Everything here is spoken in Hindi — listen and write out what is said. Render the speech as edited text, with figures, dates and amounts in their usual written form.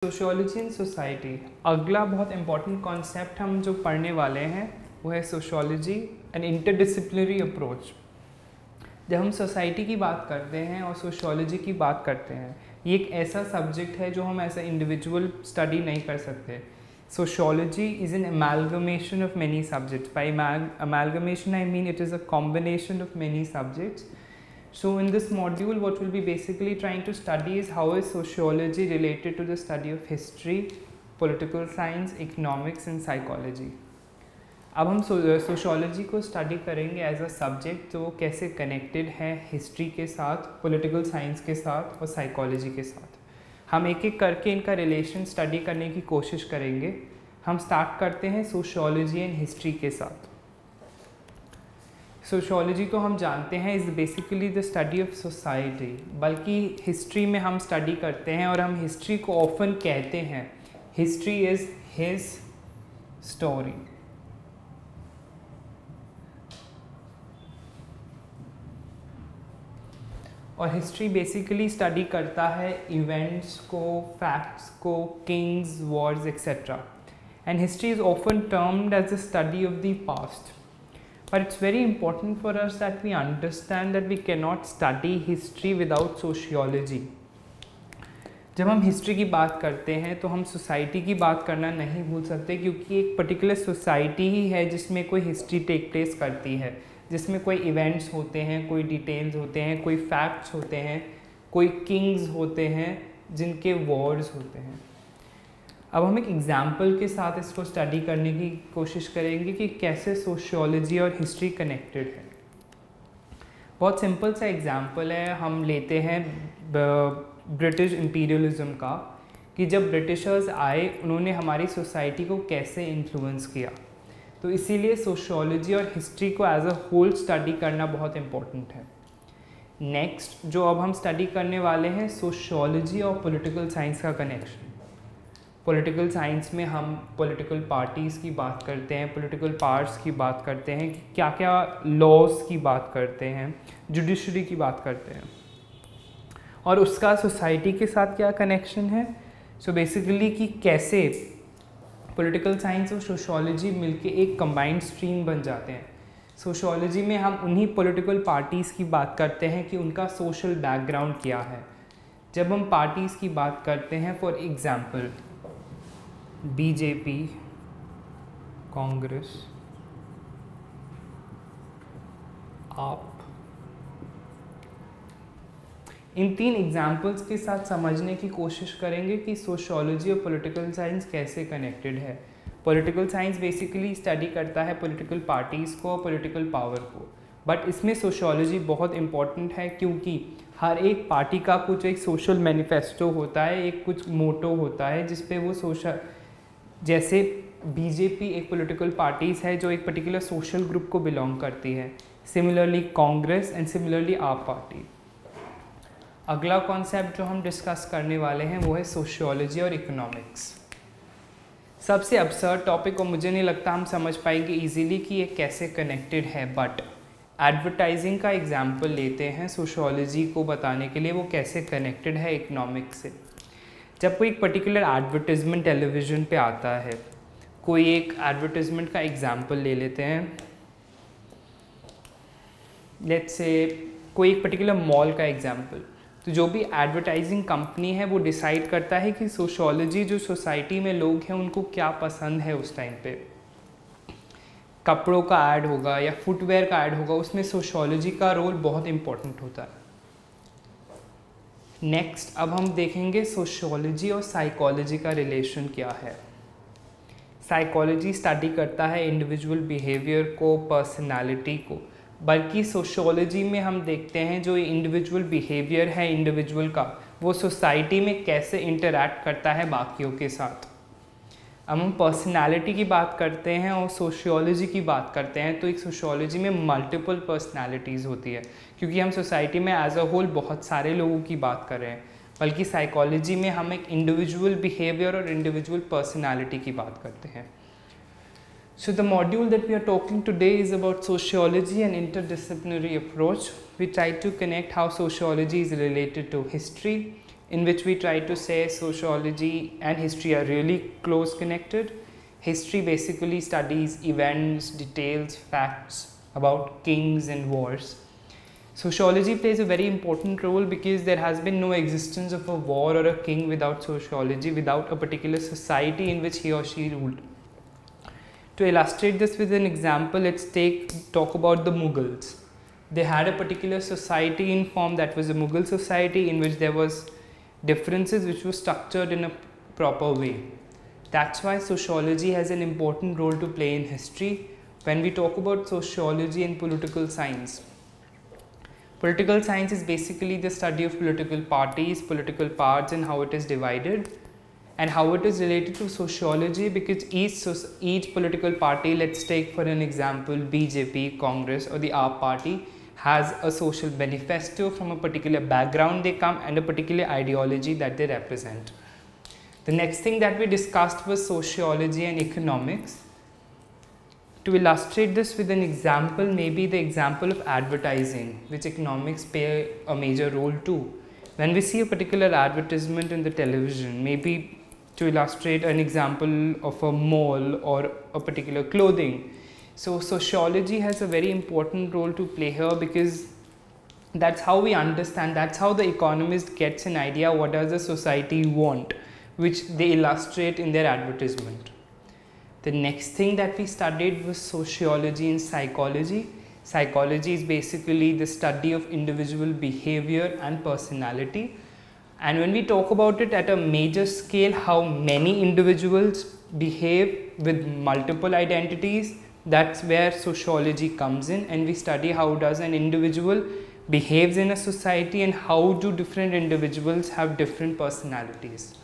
सोशियोलॉजी एंड सोसाइटी, अगला बहुत इंपॉर्टेंट कॉन्सेप्ट हम जो पढ़ने वाले हैं वो है सोशियोलॉजी एंड इंटरडिसिप्लिनरी अप्रोच। जब हम सोसाइटी की बात करते हैं और सोशियोलॉजी की बात करते हैं, ये एक ऐसा सब्जेक्ट है जो हम ऐसा इंडिविजुअल स्टडी नहीं कर सकते। Sociology is an amalgamation of many subjects. By amalgamation I mean it is a combination of many subjects. So in this module, what we'll be basically trying to study is how is sociology related to the study of history, political science, economics and psychology. अब हम सोशियोलॉजी को स्टडी करेंगे एज अ सब्जेक्ट, तो वो कैसे कनेक्टेड है हिस्ट्री के साथ, पॉलिटिकल साइंस के साथ और साइकोलॉजी के साथ। हम एक एक करके इनका रिलेशन स्टडी करने की कोशिश करेंगे। हम स्टार्ट करते हैं सोशियोलॉजी एंड हिस्ट्री के साथ। सोशियोलॉजी तो हम जानते हैं is basically the study of society, बल्कि हिस्ट्री में हम स्टडी करते हैं और हम हिस्ट्री को ऑफन कहते हैं हिस्ट्री इज़ हिज स्टोरी। और हिस्ट्री बेसिकली स्टडी करता है इवेंट्स को, फैक्ट्स को, kings, wars etcetera. And history is often termed as the study of the past. But it's very important for us that we understand that we cannot study history without sociology. जब हम हिस्ट्री की बात करते हैं तो हम सोसाइटी की बात करना नहीं भूल सकते, क्योंकि एक पर्टिकुलर सोसाइटी ही है जिसमें कोई हिस्ट्री टेक प्लेस करती है, जिसमें कोई इवेंट्स होते हैं, कोई डिटेल्स होते हैं, कोई फैक्ट्स होते हैं, कोई किंग्स होते हैं, जिनके वॉर्स होते हैं। अब हम एक एग्जाम्पल के साथ इसको स्टडी करने की कोशिश करेंगे कि कैसे सोशियोलॉजी और हिस्ट्री कनेक्टेड है। बहुत सिंपल सा एग्जाम्पल है, हम लेते हैं ब्रिटिश इम्पीरियलिज्म का, कि जब ब्रिटिशर्स आए उन्होंने हमारी सोसाइटी को कैसे इन्फ्लुएंस किया। तो इसीलिए सोशियोलॉजी और हिस्ट्री को एज अ होल स्टडी करना बहुत इम्पोर्टेंट है। नेक्स्ट जो अब हम स्टडी करने वाले हैं, सोशियोलॉजी और पॉलिटिकल साइंस का कनेक्शन। पॉलिटिकल साइंस में हम पॉलिटिकल पार्टीज़ की बात करते हैं, पॉलिटिकल पार्ट्स की बात करते हैं, कि क्या क्या लॉज की बात करते हैं, जुडिशरी की बात करते हैं, और उसका सोसाइटी के साथ क्या कनेक्शन है। सो बेसिकली कि कैसे पॉलिटिकल साइंस और सोशियोलॉजी मिलके एक कंबाइंड स्ट्रीम बन जाते हैं। सोशियोलॉजी में हम उन्हीं पॉलिटिकल पार्टीज़ की बात करते हैं कि उनका सोशल बैकग्राउंड क्या है। जब हम पार्टीज़ की बात करते हैं, फॉर एग्ज़ाम्पल बीजेपी, कांग्रेस, आप, इन तीन एग्जाम्पल्स के साथ समझने की कोशिश करेंगे कि सोशियोलॉजी और पॉलिटिकल साइंस कैसे कनेक्टेड है। पॉलिटिकल साइंस बेसिकली स्टडी करता है पॉलिटिकल पार्टीज़ को और पॉलिटिकल पावर को, बट इसमें सोशियोलॉजी बहुत इम्पॉर्टेंट है, क्योंकि हर एक पार्टी का कुछ एक सोशल मैनिफेस्टो होता है, एक कुछ मोटो होता है जिस पे वो सोशल, जैसे बीजेपी एक पॉलिटिकल पार्टीज़ है जो एक पर्टिकुलर सोशल ग्रुप को बिलोंग करती है, सिमिलरली कांग्रेस एंड सिमिलरली आप पार्टी। अगला कॉन्सेप्ट जो हम डिस्कस करने वाले हैं वो है सोशियोलॉजी और इकोनॉमिक्स। सबसे अब्सर्ड टॉपिक, और मुझे नहीं लगता हम समझ पाएंगे इजीली कि ये कैसे कनेक्टेड है, बट एडवर्टाइजिंग का एग्जाम्पल लेते हैं सोशियोलॉजी को बताने के लिए वो कैसे कनेक्टेड है इकोनॉमिक्स से। जब कोई एक पर्टिकुलर एडवर्टाइजमेंट टेलीविज़न पे आता है, कोई एक एडवर्टाइजमेंट का एग्जांपल ले लेते हैं, लेट्स से कोई एक पर्टिकुलर मॉल का एग्जांपल, तो जो भी एडवर्टाइजिंग कंपनी है वो डिसाइड करता है कि सोशियोलॉजी जो सोसाइटी में लोग हैं उनको क्या पसंद है उस टाइम पे। कपड़ों का ऐड होगा या फुटवेयर का ऐड होगा, उसमें सोशियोलॉजी का रोल बहुत इम्पोर्टेंट होता है। नेक्स्ट अब हम देखेंगे सोशियोलॉजी और साइकोलॉजी का रिलेशन क्या है। साइकोलॉजी स्टडी करता है इंडिविजुअल बिहेवियर को, पर्सनालिटी को, बल्कि सोशियोलॉजी में हम देखते हैं जो इंडिविजुअल बिहेवियर है इंडिविजुअल का, वो सोसाइटी में कैसे इंटरैक्ट करता है बाकियों के साथ। अब हम पर्सनालिटी की बात करते हैं और सोशियोलॉजी की बात करते हैं, तो एक सोशियोलॉजी में मल्टीपल पर्सनालिटीज़ होती है, क्योंकि हम सोसाइटी में एज अ होल बहुत सारे लोगों की बात कर रहे हैं, बल्कि साइकोलॉजी में हम एक इंडिविजुअल बिहेवियर और इंडिविजुअल पर्सनालिटी की बात करते हैं। So the module that we are talking today is about sociology and interdisciplinary approach. We try to connect how sociology is related to history, in which we try to say sociology and history are really close connected. History basically studies events, details, facts about kings and wars. Sociology plays a very important role because there has been no existence of a war or a king without sociology, without a particular society in which he or she ruled. To illustrate this with an example, let's talk about the Mughals. They had a particular society in form that was a Mughal society, in which there was differences which were structured in a proper way. That's why sociology has an important role to play in history when we talk about sociology and political science. Political science is basically the study of political parties, political parts, and how it is divided, and how it is related to sociology, because each political party, let's take for an example BJP, Congress, or the AAP party, has a social manifesto from a particular background they come and a particular ideology that they represent. The next thing that we discussed was sociology and economics. To illustrate this with an example, maybe the example of advertising, which economics play a major role too. When we see a particular advertisement in the television, maybe to illustrate an example of a mall or a particular clothing. So sociology has a very important role to play here, because that's how we understand, that's how the economist gets an idea what does the society want, which they illustrate in their advertisement. The next thing that we studied was sociology and psychology. Psychology is basically the study of individual behavior and personality. And when we talk about it at a major scale, how many individuals behave with multiple identities, that's where sociology comes in, and we study how does an individual behaves in a society and how do different individuals have different personalities.